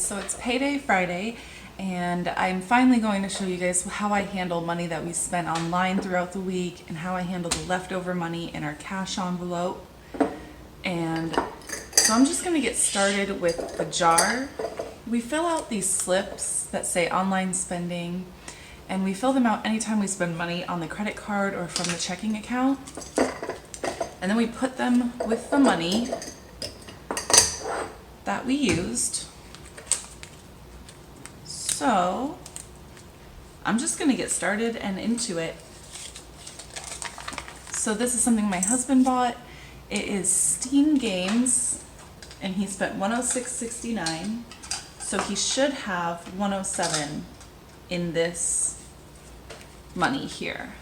so it's payday Friday, and I'm finally going to show you guys how I handle money that we spent online throughout the week and how I handle the leftover money in our cash envelope. And so I'm just going to get started with the jar. We fill out these slips that say online spending, and we fill them out anytime we spend money on the credit card or from the checking account. And then we put them with the money that we used. So I'm just going to get started and into it. So this is something my husband bought. It is Steam Games, and he spent $106.69. So he should have $107 in this money here.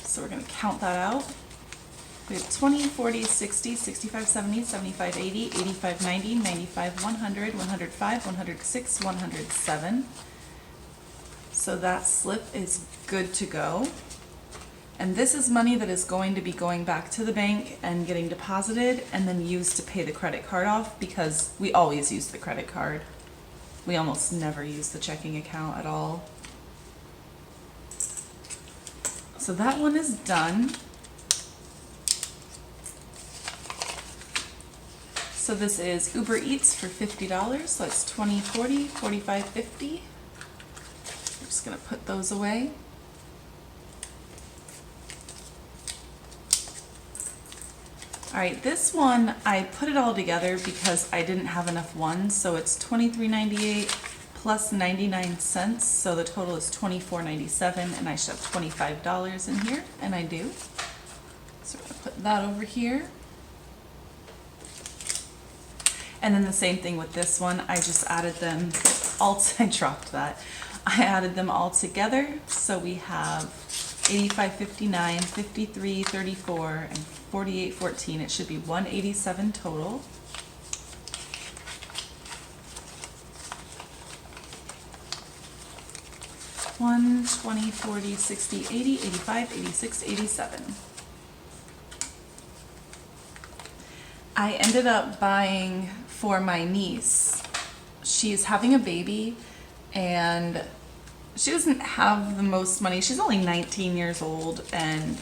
So we're going to count that out. We have 20, 40, 60, 65, 70, 75, 80, 85, 90, 95, 100, 105, 106, 107. So that slip is good to go. And this is money that is going to be going back to the bank and getting deposited and then used to pay the credit card off, because we always use the credit card. We almost never use the checking account at all. So that one is done. So this is Uber Eats for $50, so it's 20, 40, 45, 50. I'm just gonna put those away. All right, this one, I put it all together because I didn't have enough ones, so it's $23.98 plus 99 cents, so the total is $24.97, and I should have $25 in here, and I do. So we're gonna put that over here. And then the same thing with this one, I just added them all, I dropped that. I added them all together, so we have 85.59, 53.34, and 48.14. It should be 187 total. One, 20, 40, 60, 80, 85, 86, 87. I ended up buying for my niece. She's having a baby and she doesn't have the most money. She's only 19 years old and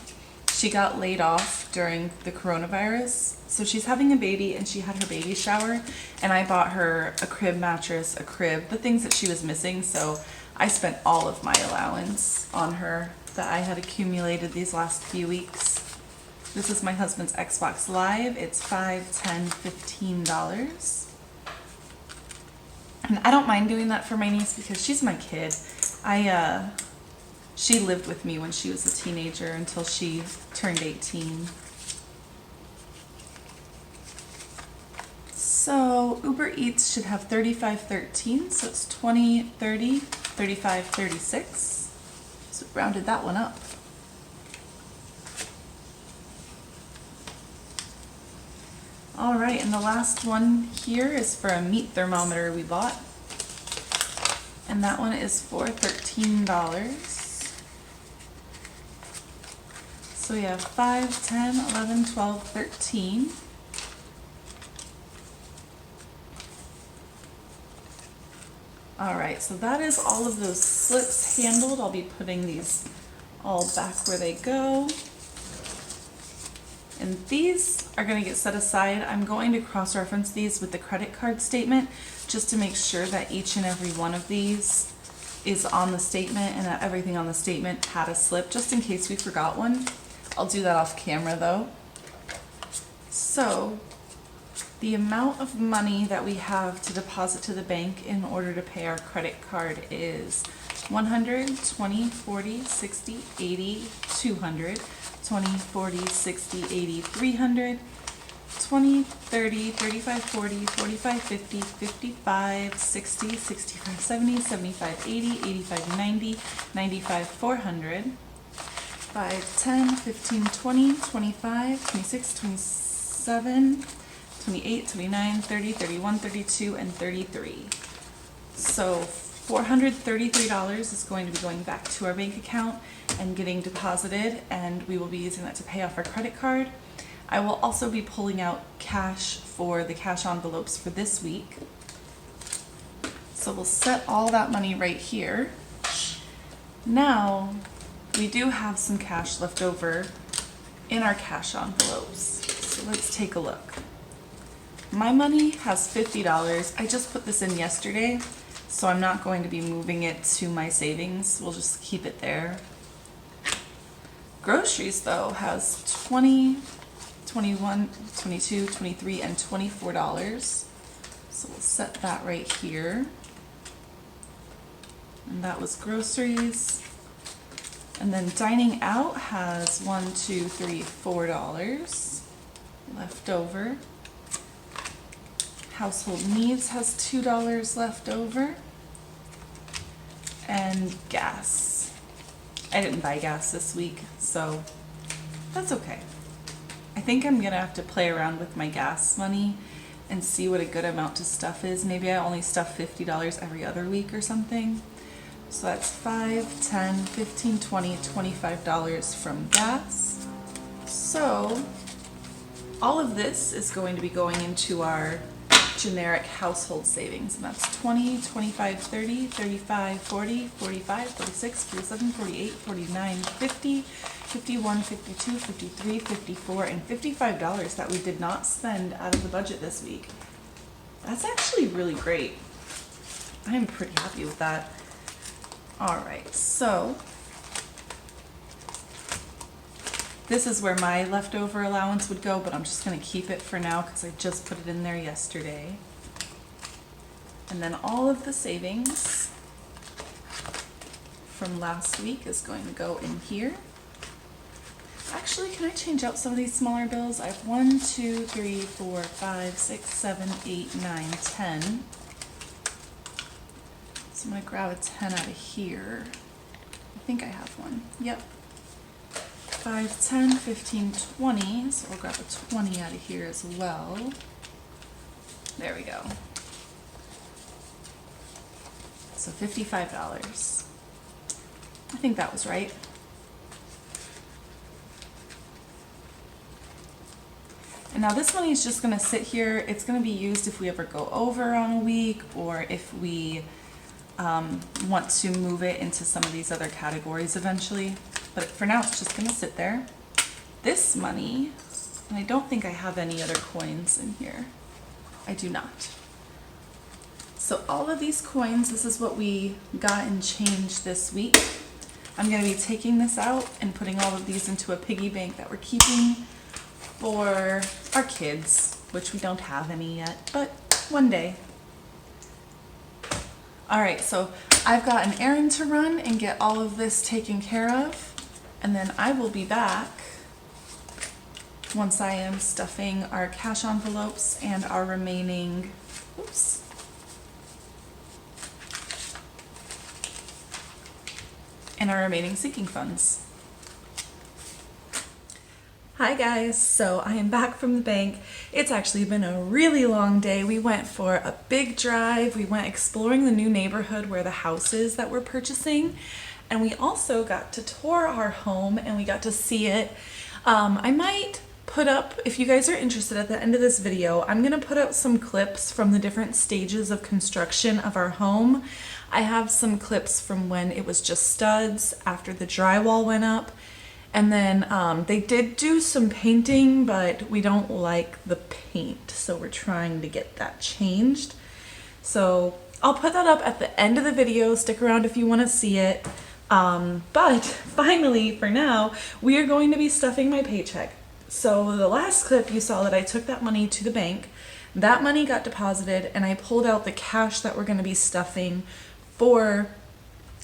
she got laid off during the coronavirus. So she's having a baby and she had her baby shower, and I bought her a crib mattress, a crib, the things that she was missing. So I spent all of my allowance on her that I had accumulated these last few weeks. This is my husband's Xbox Live. It's $5, $10, $15. And I don't mind doing that for my niece because she's my kid. She lived with me when she was a teenager until she turned 18. So Uber Eats should have 35.13, so it's 20.30, 35.36. So rounded that one up. All right, and the last one here is for a meat thermometer we bought. And that one is for $13. So we have 5, 10, 11, 12, 13. All right, so that is all of those slips handled. I'll be putting these all back where they go. And these are going to get set aside. I'm going to cross-reference these with the credit card statement just to make sure that each and every one of these is on the statement and that everything on the statement had a slip, just in case we forgot one. I'll do that off camera though. So the amount of money that we have to deposit to the bank in order to pay our credit card is 100, 20, 40, 60, 80, 200, 20, 40, 60, 80, 300, 20, 30, 35, 40, 45, 50, 55, 60, 65, 70, 75, 80, 85, 90, 95, 400, 5, 10, 15, 20, 25, 26, 27, 28, 29, 30, 31, 32, and 33. So $433 is going to be going back to our bank account and getting deposited, and we will be using that to pay off our credit card. I will also be pulling out cash for the cash envelopes for this week. So we'll set all that money right here. Now, we do have some cash left over in our cash envelopes. So let's take a look. My money has $50. I just put this in yesterday, so I'm not going to be moving it to my savings. We'll just keep it there. Groceries, though, has $20, $21, $22, $23, and $24. So we'll set that right here. And that was groceries. And then dining out has $1, $2, $3, $4 left over. Household needs has $2 left over. And gas. I didn't buy gas this week, so that's okay. I think I'm gonna have to play around with my gas money and see what a good amount to stuff is. Maybe I only stuff $50 every other week or something. So that's $5, $10, $15, $20, $25 from gas. So all of this is going to be going into our generic household savings, and that's 20, 25, 30, 35, 40, 45, 46, 47, 48, 49, 50, 51, 52, 53, 54, and $55 that we did not spend out of the budget this week. That's actually really great. I'm pretty happy with that. All right, so this is where my leftover allowance would go, but I'm just going to keep it for now because I just put it in there yesterday. And then all of the savings from last week is going to go in here. Actually, can I change out some of these smaller bills? I have 1, 2, 3, 4, 5, 6, 7, 8, 9, 10. So I'm going to grab a 10 out of here. I think I have one. Yep. 5, 10, 15, 20. So we'll grab a 20 out of here as well. There we go. So $55. I think that was right. And now this money is just going to sit here. It's going to be used if we ever go over on a week, or if we want to move it into some of these other categories eventually. But for now, it's just going to sit there. This money, and I don't think I have any other coins in here. I do not. So all of these coins, this is what we got in change this week. I'm going to be taking this out and putting all of these into a piggy bank that we're keeping for our kids, which we don't have any yet, but one day. All right, so I've got an errand to run and get all of this taken care of, and then I will be back once I am stuffing our cash envelopes and our remaining, oops, and our remaining sinking funds. Hi guys, so I am back from the bank. It's actually been a really long day. We went for a big drive. We went exploring the new neighborhood where the house is that we're purchasing. And we also got to tour our home and we got to see it. I might put up, if you guys are interested at the end of this video, I'm gonna put up some clips from the different stages of construction of our home. I have some clips from when it was just studs after the drywall went up. And then they did do some painting, but we don't like the paint, so we're trying to get that changed. So I'll put that up at the end of the video. Stick around if you want to see it. But finally, for now, we are going to be stuffing my paycheck. So the last clip you saw that I took that money to the bank. That money got deposited, and I pulled out the cash that we're going to be stuffing for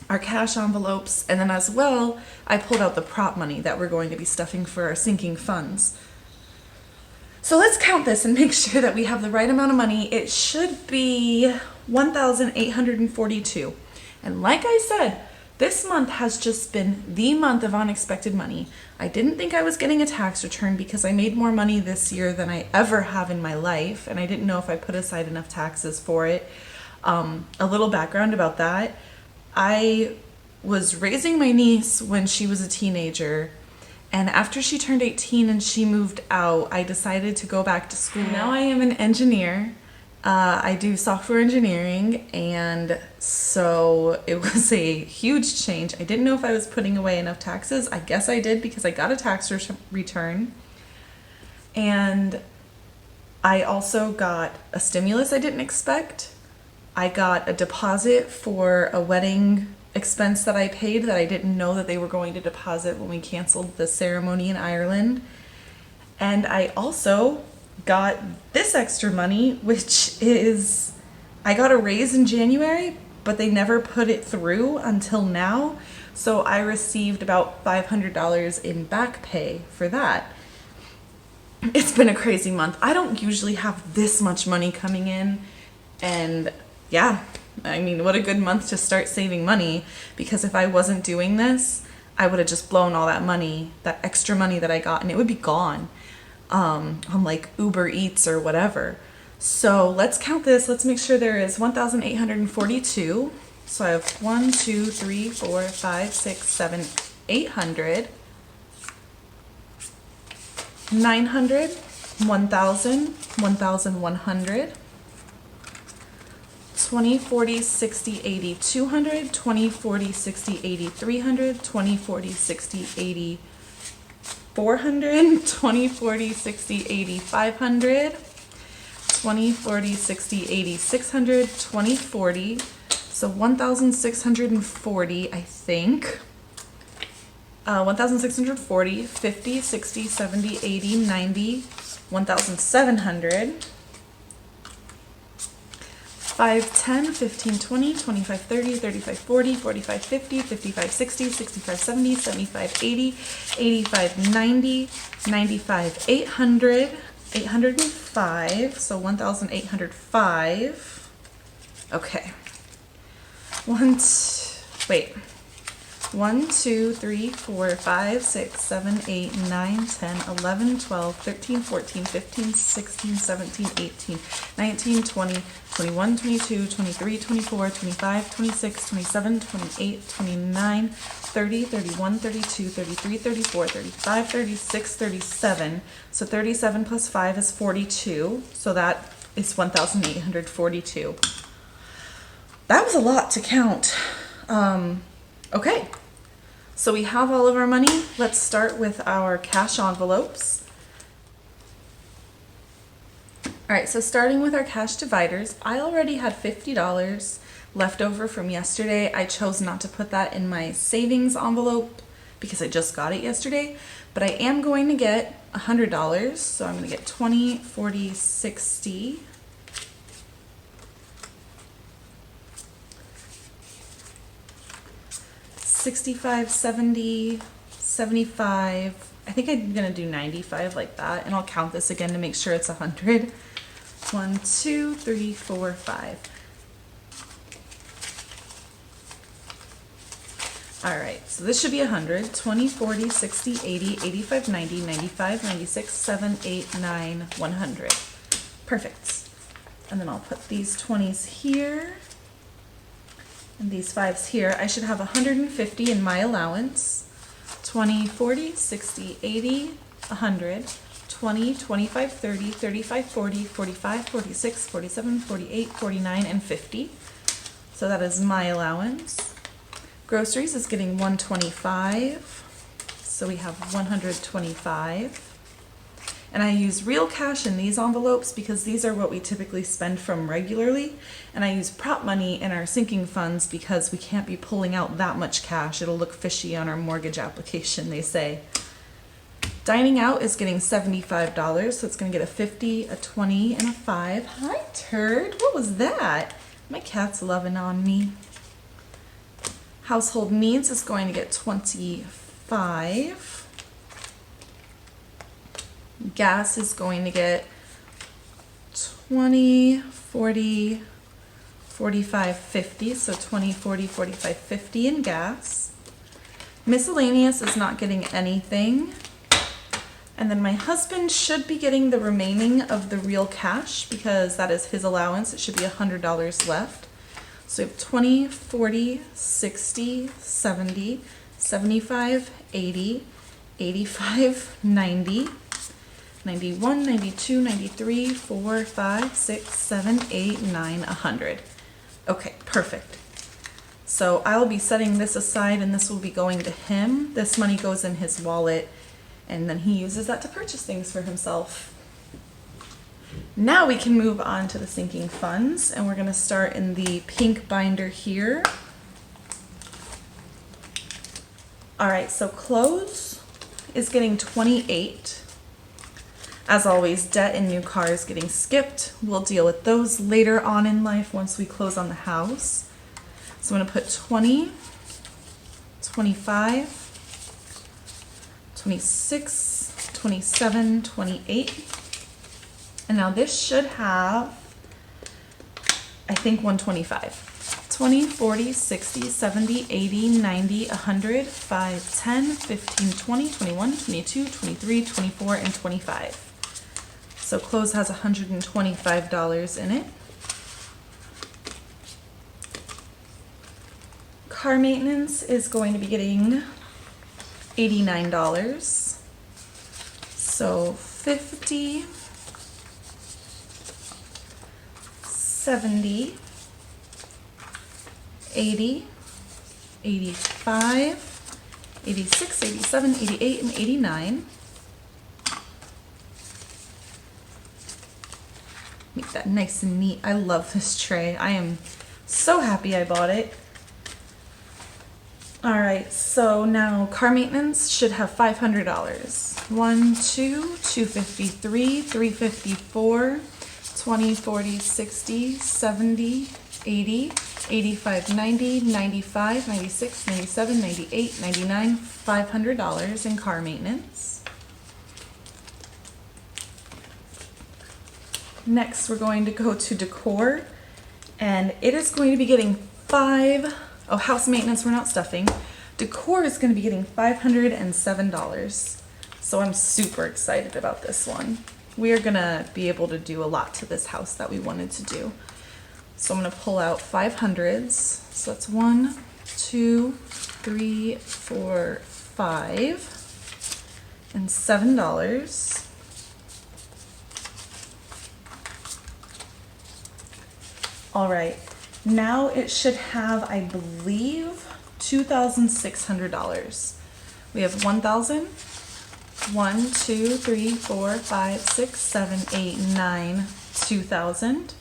our cash envelopes, and then as well I pulled out the prop money that we're going to be stuffing for our sinking funds. So let's count this and make sure that we have the right amount of money. It should be $1,842, and like I said, this month has just been the month of unexpected money. I didn't think I was getting a tax return because I made more money this year than I ever have in my life, and I didn't know if I put aside enough taxes for it. A little background about that. I was raising my niece when she was a teenager, and after she turned 18 and she moved out, I decided to go back to school. Now I am an engineer, I do software engineering, and so it was a huge change. I didn't know if I was putting away enough taxes. I guess I did because I got a tax return. And I also got a stimulus I didn't expect. I got a deposit for a wedding expense that I paid that I didn't know that they were going to deposit when we canceled the ceremony in Ireland. And I also got this extra money, which is, I got a raise in January, but they never put it through until now. So I received about $500 in back pay for that. It's been a crazy month. I don't usually have this much money coming in, and yeah, I mean, what a good month to start saving money, because if I wasn't doing this, I would have just blown all that money, that extra money that I got, and it would be gone on like Uber Eats or whatever. So let's count this. Let's make sure there is 1,842. So I have 1, 2, 3, 4, 5, 6, 7, 800, 900, 1,000, 1,100, 20, 40, 60, 80, 200, 20, 40, 60, 80, 300, 20, 40, 60, 80, 400, 20, 40, 60, 80, 500, 20, 40, 60, 80, 600, 20, 40, so 1,640, I think. 1,640, 50, 60, 70, 80, 90, 1,700, 5, 10, 15, 20, 25, 30, 35, 40, 45, 50, 55, 60, 65, 70, 75, 80, 85, 90, 95, 800, 805, so 1,805. Okay. Wait. 1, 2, 3, 4, 5, 6, 7, 8, 9, 10, 11, 12, 13, 14, 15, 16, 17, 18, 19, 20, 21, 22, 23, 24, 25, 26, 27, 28, 29, 30, 31, 32, 33, 34, 35, 36, 37. So 37 plus 5 is 42. So that is 1,842. That was a lot to count. Okay, so we have all of our money. Let's start with our cash envelopes. All right, so starting with our cash dividers, I already had $50 left over from yesterday. I chose not to put that in my savings envelope because I just got it yesterday, but I am going to get $100. So I'm gonna get 20, 40, 60, 65, 70, 75. I think I'm gonna do 95 like that, and I'll count this again to make sure it's 100. 1, 2, 3, 4, 5. All right, so this should be 100. 20, 40, 60, 80, 85, 90, 95, 96, 7, 8, 9, 100. Perfect. And then I'll put these 20s here and these 5s here. I should have 150 in my allowance. 20, 40, 60, 80, 100, 20, 25, 30, 35, 40, 45, 46, 47, 48, 49, and 50. So that is my allowance. Groceries is getting 125. So we have 125. And I use real cash in these envelopes because these are what we typically spend from regularly. And I use prop money in our sinking funds because we can't be pulling out that much cash. It'll look fishy on our mortgage application, they say. Dining out is getting $75, so it's gonna get a 50, a 20, and a 5. Hi, turd, what was that? My cat's loving on me. Household needs is going to get 25. Gas is going to get 20, 40, 45, 50. So 20, 40, 45, 50 in gas. Miscellaneous is not getting anything. And then my husband should be getting the remaining of the real cash because that is his allowance. It should be $100 left. So we have 20, 40, 60, 70, 75, 80, 85, 90. 91, 92, 93, 4, 5, 6, 7, 8, 9, 100. Okay, perfect. So I'll be setting this aside and this will be going to him. This money goes in his wallet and then he uses that to purchase things for himself. Now we can move on to the sinking funds and we're going to start in the pink binder here. All right, so clothes is getting 28. As always, debt and new cars getting skipped. We'll deal with those later on in life once we close on the house. So I'm going to put 20, 25, 26, 27, 28. And now this should have, I think, 125. 20, 40, 60, 70, 80, 90, 100, 5, 10, 15, 20, 21, 22, 23, 24, and 25. So clothes has $125 in it. Car maintenance is going to be getting $89. So 50, 70, 80, 85, 86, 87, 88, and 89. Make that nice and neat. I love this tray. I am so happy I bought it. All right, so now car maintenance should have $500. 1, 2, 253, 354, 20, 40, 60, 70, 80, 85, 90, 95, 96, 97, 98, 99, $500 in car maintenance. Next, we're going to go to decor, and it is going to be getting house maintenance, we're not stuffing. Decor is going to be getting $507. So I'm super excited about this one. We are going to be able to do a lot to this house that we wanted to do. So I'm going to pull out 500s. So that's 1, 2, 3, 4, 5, and $7. All right. Now it should have, I believe, $2,600. We have 1,000, 1, 2, 3, 4, 5, 6, 7, 8, 9, 2,000,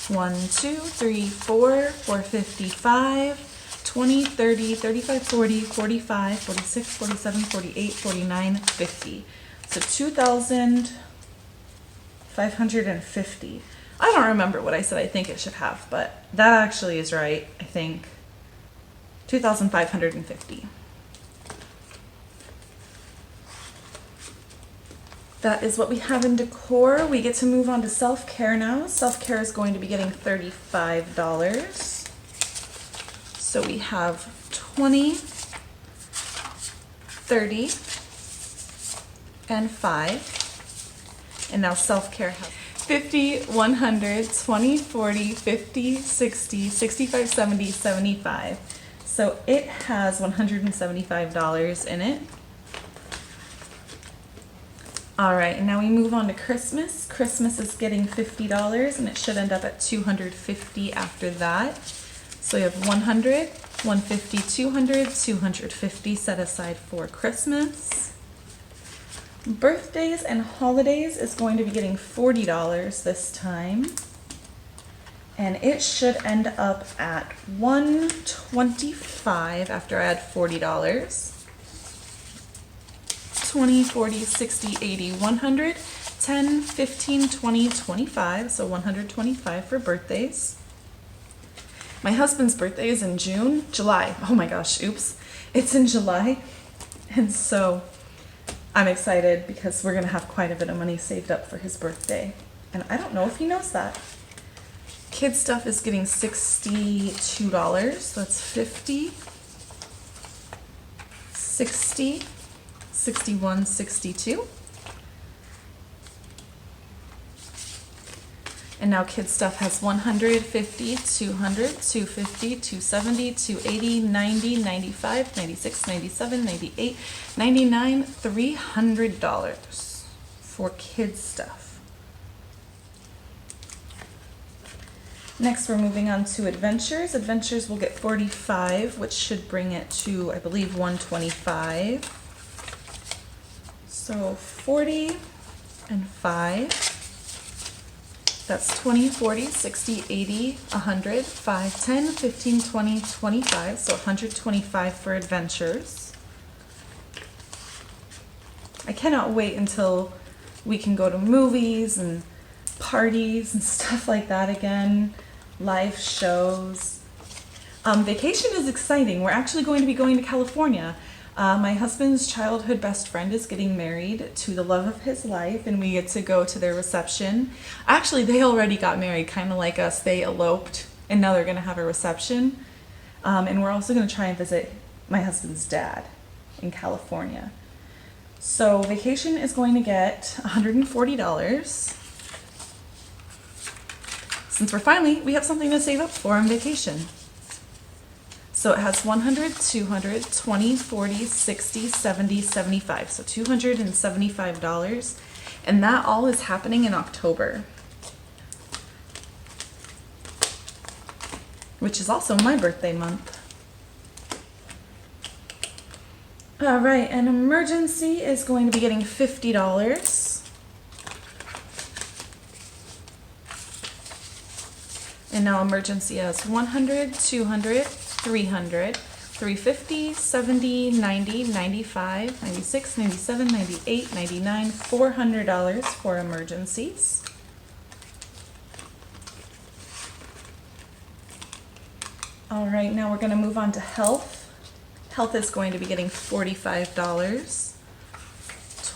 1, 2, 3, 4, 455, 20, 30, 35, 40, 45, 46, 47, 48, 49, 50. So 2,550. I don't remember what I said I think it should have, but that actually is right, I think. 2,550. That is what we have in decor. We get to move on to self-care now. Self-care is going to be getting $35. So we have 20, 30, and 5. And now self-care has 50, 100, 20, 40, 50, 60, 65, 70, 75. So it has $175 in it. All right, and now we move on to Christmas. Christmas is getting $50 and it should end up at $250 after that. So we have 100, 150, 200, 250 set aside for Christmas. Birthdays and holidays is going to be getting $40 this time. And it should end up at $125 after I add $40. 20, 40, 60, 80, 100, 10, 15, 20, 25. So 125 for birthdays. My husband's birthday is in July. Oh my gosh, oops. It's in July. And so I'm excited because we're going to have quite a bit of money saved up for his birthday. And I don't know if he knows that. Kid stuff is getting $62. That's 50, 60, 61, 62. And now kids stuff has 150, 200, 250, 270, 280, 90, 95, 96, 97, 98, 99, $300 for kids stuff. Next, we're moving on to Adventures. Adventures will get 45, which should bring it to, I believe, 125. So 40 and 5. That's 20, 40, 60, 80, 100, 5, 10, 15, 20, 25. So 125 for Adventures. I cannot wait until we can go to movies and parties and stuff like that again. Live shows. Vacation is exciting. We're actually going to be going to California. My husband's childhood best friend is getting married to the love of his life, and we get to go to their reception. Actually, they already got married, kind of like us. They eloped, and now they're going to have a reception. And we're also going to try and visit my husband's dad in California. So vacation is going to get $140. Since we have something to save up for on vacation. So it has 100, 200, 20, 40, 60, 70, 75. So $275. And that all is happening in October, which is also my birthday month. All right, an emergency is going to be getting $50. And now emergency has 100, 200, 300, 350, 70, 90, 95, 96, 97, 98, 99, $400 for emergencies. All right, now we're going to move on to health. Health is going to be getting $45,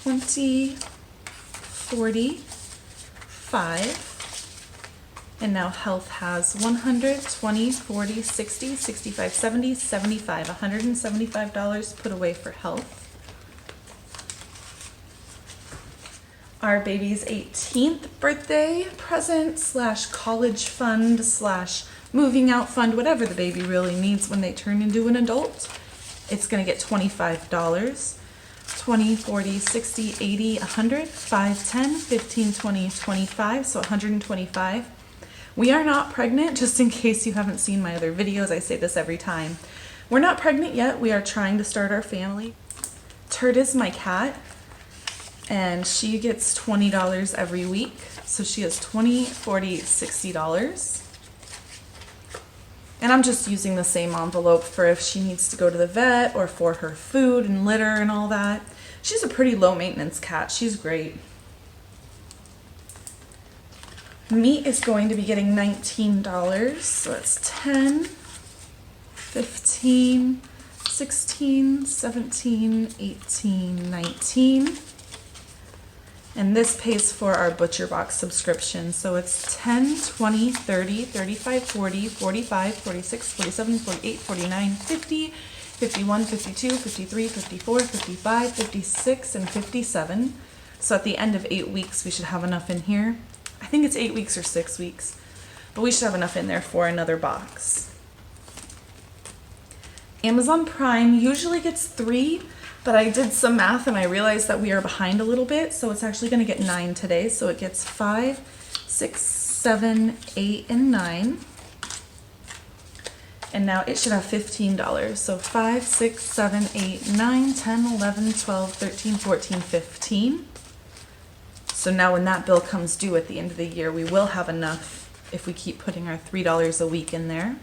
20, 40, 5. And now health has 100, 20, 40, 60, 65, 70, 75, $175 put away for health. Our baby's 18th birthday present / college fund / moving out fund, whatever the baby really needs when they turn into an adult. It's going to get $25. 20, 40, 60, 80, 100, 5, 10, 15, 20, 25, so $125. We are not pregnant, just in case you haven't seen my other videos. I say this every time. We're not pregnant yet. We are trying to start our family. Turd is my cat, and she gets $20 every week. So she has $20, $40, $60. And I'm just using the same envelope for if she needs to go to the vet or for her food and litter and all that. She's a pretty low maintenance cat. She's great. Meat is going to be getting $19, so that's 10, 15, 16, 17, 18, 19. And this pays for our Butcher Box subscription. So it's 10, 20, 30, 35, 40, 45, 46, 47, 48, 49, 50, 51, 52, 53, 54, 55, 56, and 57. So at the end of 8 weeks, we should have enough in here. I think it's 8 weeks or 6 weeks, but we should have enough in there for another box. Amazon Prime usually gets 3, but I did some math and I realized that we are behind a little bit, so it's actually going to get 9 today. So it gets 5, 6, 7, 8, and 9. And now it should have $15. So 5, 6, 7, 8, 9, 10, 11, 12, 13, 14, 15. So now when that bill comes due at the end of the year, we will have enough if we keep putting our $3 a week in there.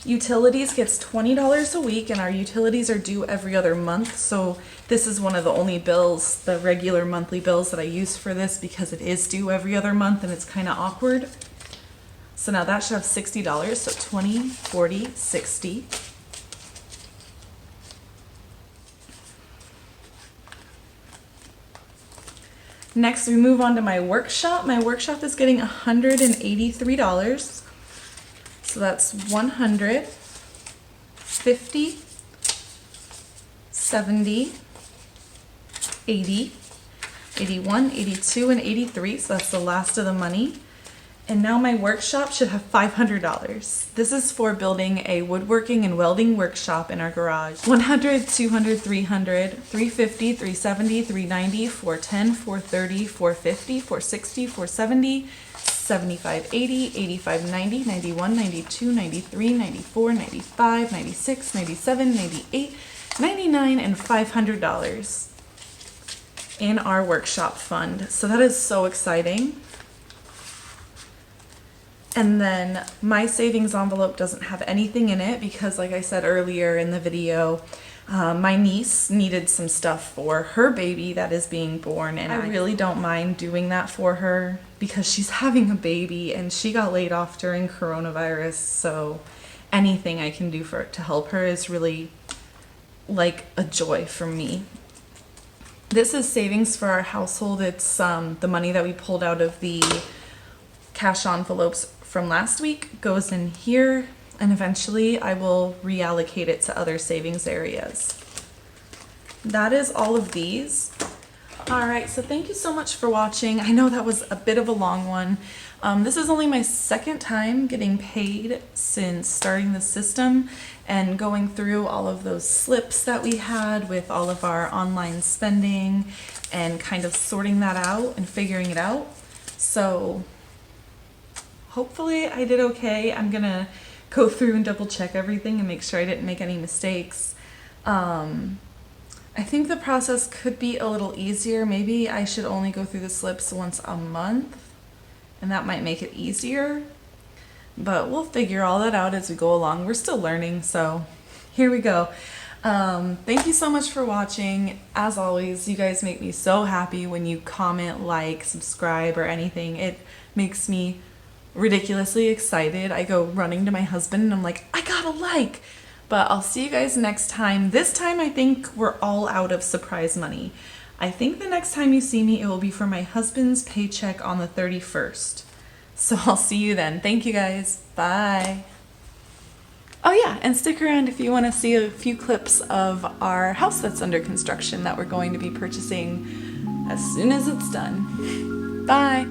Utilities gets $20 a week, and our utilities are due every other month. So this is one of the only bills, the regular monthly bills that I use for this, because it is due every other month and it's kind of awkward. So now that should have $60. So 20, 40, 60. Next, we move on to my workshop. My workshop is getting $183. So that's 100, 50, 70, 80, 81, 82, and 83. So that's the last of the money. And now my workshop should have $500. This is for building a woodworking and welding workshop in our garage. 100, 200, 300, 350, 370, 390, 410, 430, 450, 460, 470, 75, 80, 85, 90, 91, 92, 93, 94, 95, 96, 97, 98, 99, and $500 in our workshop fund. So that is so exciting. And then my savings envelope doesn't have anything in it because, like I said earlier in the video, my niece needed some stuff for her baby that is being born, and I really don't mind doing that for her because she's having a baby and she got laid off during coronavirus, so anything I can do to help her is really like a joy for me. This is savings for our household. It's the money that we pulled out of the cash envelopes from last week goes in here, and eventually I will reallocate it to other savings areas. That is all of these. Alright, so thank you so much for watching. I know that was a bit of a long one. This is only my second time getting paid since starting the system and going through all of those slips that we had with all of our online spending and kind of sorting that out and figuring it out. So hopefully I did okay. I'm gonna go through and double check everything and make sure I didn't make any mistakes. I think the process could be a little easier. Maybe I should only go through the slips once a month, and that might make it easier. But we'll figure all that out as we go along. We're still learning, so here we go. Thank you so much for watching. As always, you guys make me so happy when you comment, like, subscribe, or anything. It makes me ridiculously excited. I go running to my husband and I'm like, I got a like! But I'll see you guys next time. This time I think we're all out of surprise money. I think the next time you see me, it will be for my husband's paycheck on the 31st. So I'll see you then. Thank you guys. Bye. Oh yeah, and stick around if you want to see a few clips of our house that's under construction that we're going to be purchasing as soon as it's done. Bye.